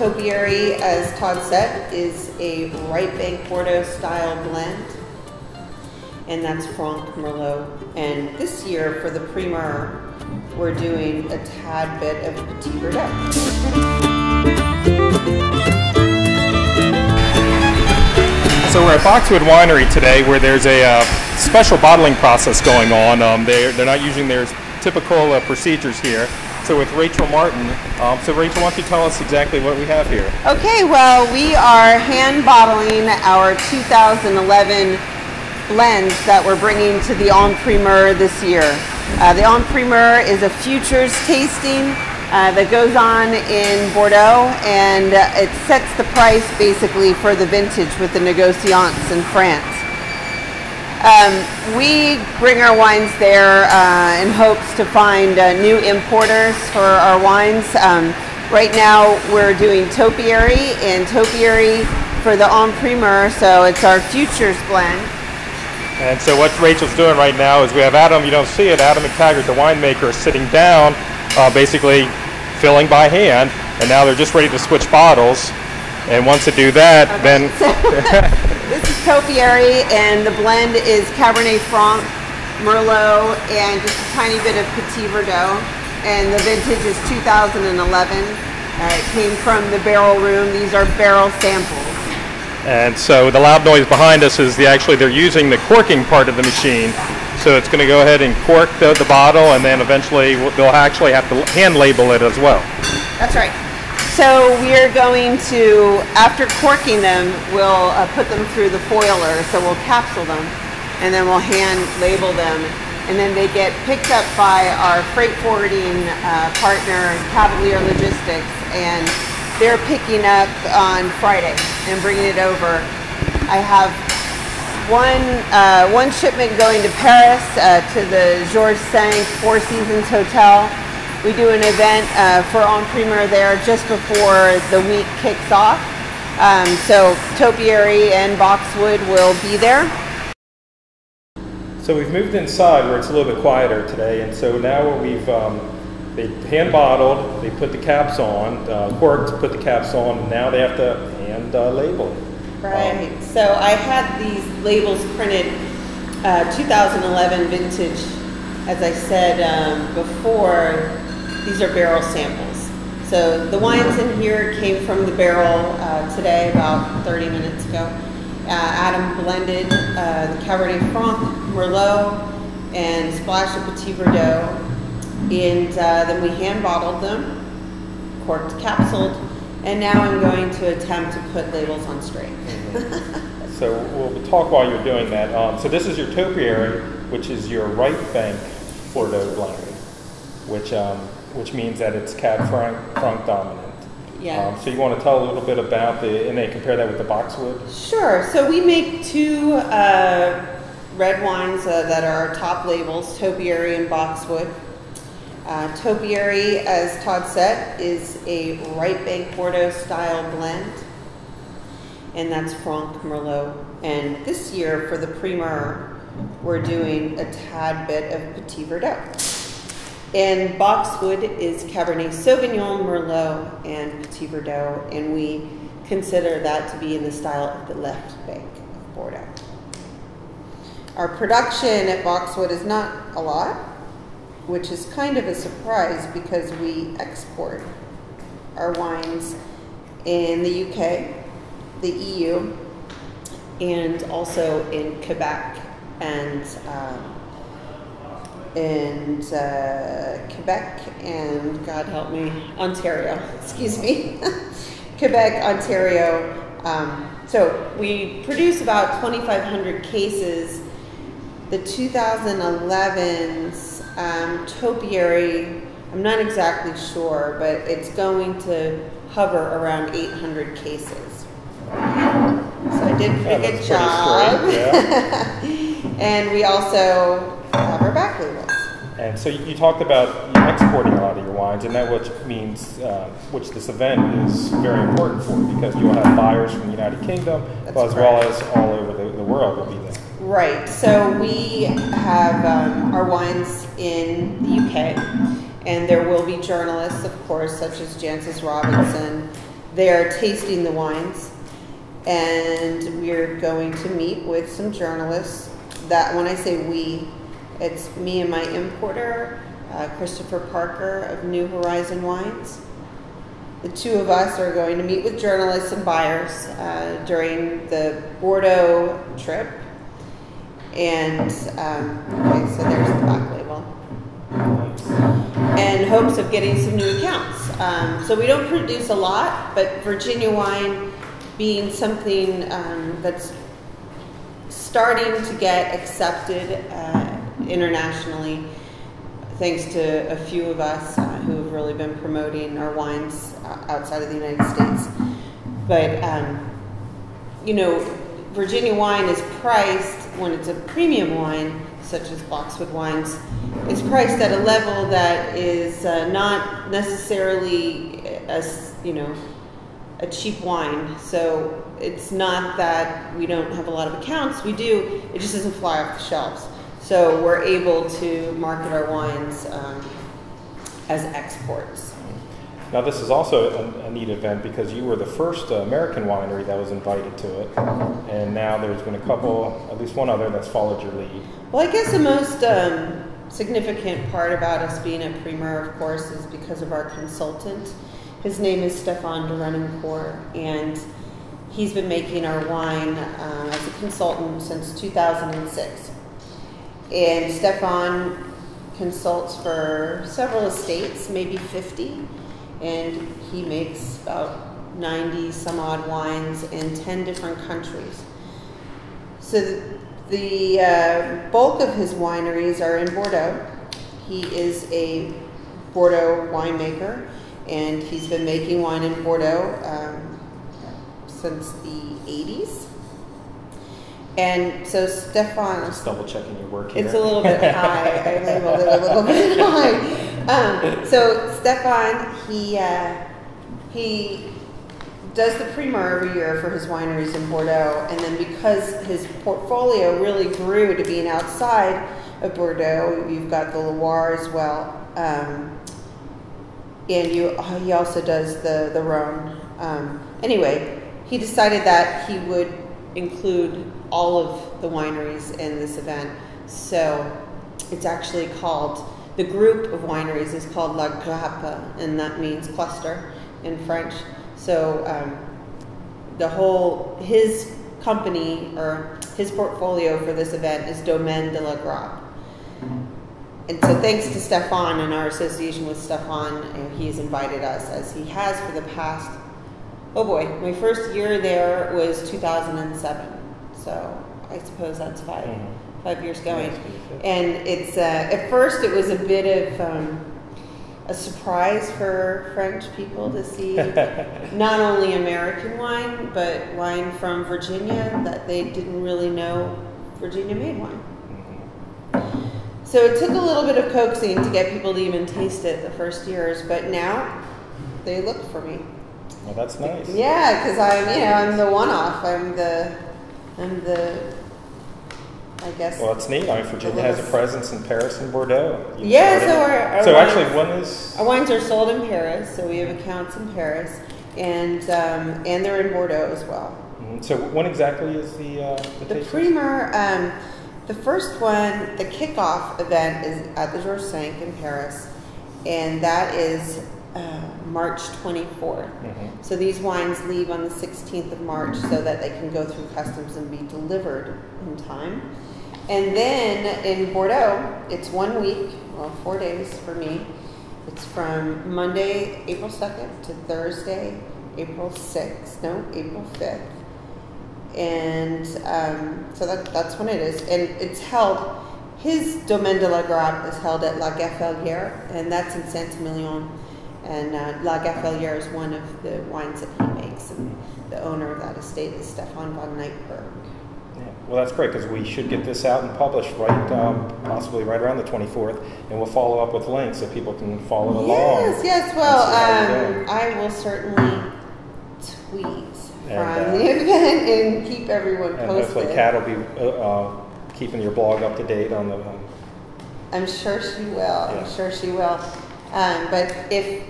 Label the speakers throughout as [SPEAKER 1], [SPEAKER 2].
[SPEAKER 1] Topiary, as Todd said, is a right bank Bordeaux style blend, and that's Franc Merlot. And this year for the Primeur, we're doing a tad bit of Petit Verdot.
[SPEAKER 2] So we're at Boxwood Winery today, where there's a special bottling process going on. They're not using their typical procedures here. So with Rachel Martin, so Rachel, why don't you tell us exactly what we have here?
[SPEAKER 1] Okay, well, we are hand bottling our 2011 blends that we're bringing to the En Primeur this year. The En Primeur is a futures tasting that goes on in Bordeaux, and it sets the price basically for the vintage with the négociants in France. We bring our wines there in hopes to find new importers for our wines. Right now we're doing Topiary, and Topiary for the En Primeur, so it's our futures blend.
[SPEAKER 2] And so what Rachel's doing right now is we have Adam, you don't see it, Adam McTaggart, the winemaker, is sitting down, basically filling by hand, and now they're just ready to switch bottles. And once they do that, then...
[SPEAKER 1] This is Topiary, and the blend is Cabernet Franc, Merlot, and just a tiny bit of Petit Verdot. And the vintage is 2011. It came from the barrel room. These are barrel samples.
[SPEAKER 2] And so the loud noise behind us is actually they're using the corking part of the machine. So it's going to go ahead and cork the bottle, and then eventually they'll actually have to hand label it as well.
[SPEAKER 1] That's right. So we're going to, after corking them, we'll put them through the foiler. So we'll capsule them, and then we'll hand label them. And then they get picked up by our freight forwarding partner, Cavalier Logistics, and they're picking up on Friday and bringing it over. I have one shipment going to Paris to the Georges V Four Seasons Hotel. We do an event for En Primeur there just before the week kicks off. So Topiary and Boxwood will be there.
[SPEAKER 2] So we've moved inside where it's a little bit quieter today, and so now we've they hand bottled, they put the caps on, corked, put the caps on, and now they have to hand label it.
[SPEAKER 1] Right. So I had these labels printed 2011 vintage. As I said before, these are barrel samples. So the wines in here came from the barrel today, about 30 minutes ago. Adam blended the Cabernet Franc, Merlot, and splash of Petit Verdot. And then we hand bottled them, corked, capsuled, and now I'm going to attempt to put labels on straight.
[SPEAKER 2] So we'll talk while you're doing that. So this is your Topiary, which is your right bank Bordeaux blend, which means that it's Cab Franc dominant.
[SPEAKER 1] Yeah.
[SPEAKER 2] So you want to tell a little bit about and then compare that with the Boxwood?
[SPEAKER 1] Sure. So we make two red wines that are our top labels, Topiary and Boxwood. Topiary, as Todd said, is a right bank Bordeaux style blend, and that's Franc Merlot. And this year for the Primeur, we're doing a tad bit of Petit Verdot. And Boxwood is Cabernet Sauvignon, Merlot, and Petit Verdot, and we consider that to be in the style of the left bank of Bordeaux. Our production at Boxwood is not a lot, which is kind of a surprise because we export our wines in the UK, the EU, and also in Quebec and God help me, Ontario, excuse me, Quebec, Ontario. So we produce about 2,500 cases. The 2011's Topiary, I'm not exactly sure, but it's going to hover around 800 cases. So I did a pretty good job. Yeah. And we also have our back labels.
[SPEAKER 2] And so you talked about exporting a lot of your wines, and that which means, which this event is very important for, because you'll have buyers from the United Kingdom, as well as all over the world will be there.
[SPEAKER 1] Right. So we have our wines in the UK, and there will be journalists, of course, such as Jancis Robinson, They're tasting the wines, and we're going to meet with some journalists. That when I say we, it's me and my importer, Christopher Parker of New Horizon Wines. The two of us are going to meet with journalists and buyers during the Bordeaux trip. And, okay, so there's the back label. And hopes of getting some new accounts. So we don't produce a lot, but Virginia wine being something that's starting to get accepted internationally, thanks to a few of us who have really been promoting our wines outside of the United States. But, you know, Virginia wine is priced, when it's a premium wine, such as Boxwood wines, it's priced at a level that is not necessarily a cheap wine. So it's not that we don't have a lot of accounts, we do, it just doesn't fly off the shelves. So we're able to market our wines as exports.
[SPEAKER 2] Now this is also a neat event because you were the first American winery that was invited to it, and now there's been a couple, at least one other, that's followed your lead.
[SPEAKER 1] Well, I guess the most significant part about us being a Primeur, of course, is because of our consultant. His name is Stefan de Renoncourt, and he's been making our wine as a consultant since 2006. And Stefan consults for several estates, maybe 50, and he makes about 90 some odd wines in 10 different countries. So the bulk of his wineries are in Bordeaux. He is a Bordeaux winemaker, and he's been making wine in Bordeaux since the 80s. And so Stefan...
[SPEAKER 2] Just double checking your work here.
[SPEAKER 1] It's a little bit high. I labeled it a little bit high. So Stefan, he does the Primeur every year for his wineries in Bordeaux, and then because his portfolio really grew to being outside of Bordeaux, you've got the Loire as well, and he also does the Rhone. Anyway, he decided that he would include all of the wineries in this event. So it's actually called, the group of wineries is called La Grappe, and that means cluster in French. So his company, or his portfolio for this event is Domaine de la Grappe. And so thanks to Stefan and our association with Stefan, he's invited us, as he has for the past, oh boy, my first year there was 2007. So I suppose that's 5 years going. And it's, at first it was a bit of a surprise for French people to see not only American wine, but wine from Virginia that they didn't really know Virginia made wine. So it took a little bit of coaxing to get people to even taste it the first years, but now they look for me.
[SPEAKER 2] Well, that's nice.
[SPEAKER 1] Yeah, because I'm the one-off. I'm the, I guess.
[SPEAKER 2] Well, it's neat. I mean, Virginia has a presence in Paris and Bordeaux.
[SPEAKER 1] Yeah, so our
[SPEAKER 2] actually, when is
[SPEAKER 1] our wines are sold in Paris? So we have accounts in Paris, and they're in Bordeaux as well.
[SPEAKER 2] Mm-hmm. So when exactly is the
[SPEAKER 1] Primeur? The first one, the kickoff event, is at the Georges V in Paris, and that is March 24th. Mm-hmm. So these wines leave on the 16th of March so that they can go through customs and be delivered in time. And then in Bordeaux, it's 1 week, well, 4 days for me. It's from Monday, April 2nd to Thursday, April 5th. And so that's when it is. And it's held, his Domaine de la Grappe is held at La Gaffelière, and that's in Saint-Emilion. And La Gaffelière is one of the wines that he makes, and the owner of that estate is Stefan von Neitberg.
[SPEAKER 2] Yeah. Well, that's great, because we should get this out and published possibly right around the 24th, and we'll follow up with links so people can follow along.
[SPEAKER 1] Yes. Well, I will certainly tweet from the event and keep everyone posted.
[SPEAKER 2] And hopefully Kat will be keeping your blog up to date on the...
[SPEAKER 1] I'm sure she will. Yeah. I'm sure she will. But if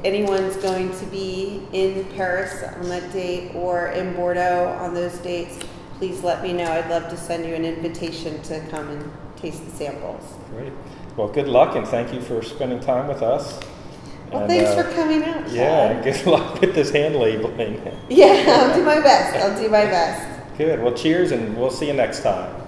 [SPEAKER 1] anyone's going to be in Paris on that date or in Bordeaux on those dates, please let me know. I'd love to send you an invitation to come and taste the samples.
[SPEAKER 2] Great. Well, good luck, and thank you for spending time with us.
[SPEAKER 1] Well, thanks for coming out, Chad.
[SPEAKER 2] Yeah, good luck with this hand labeling.
[SPEAKER 1] Yeah, I'll do my best. I'll do my best.
[SPEAKER 2] Good. Well, cheers, and we'll see you next time.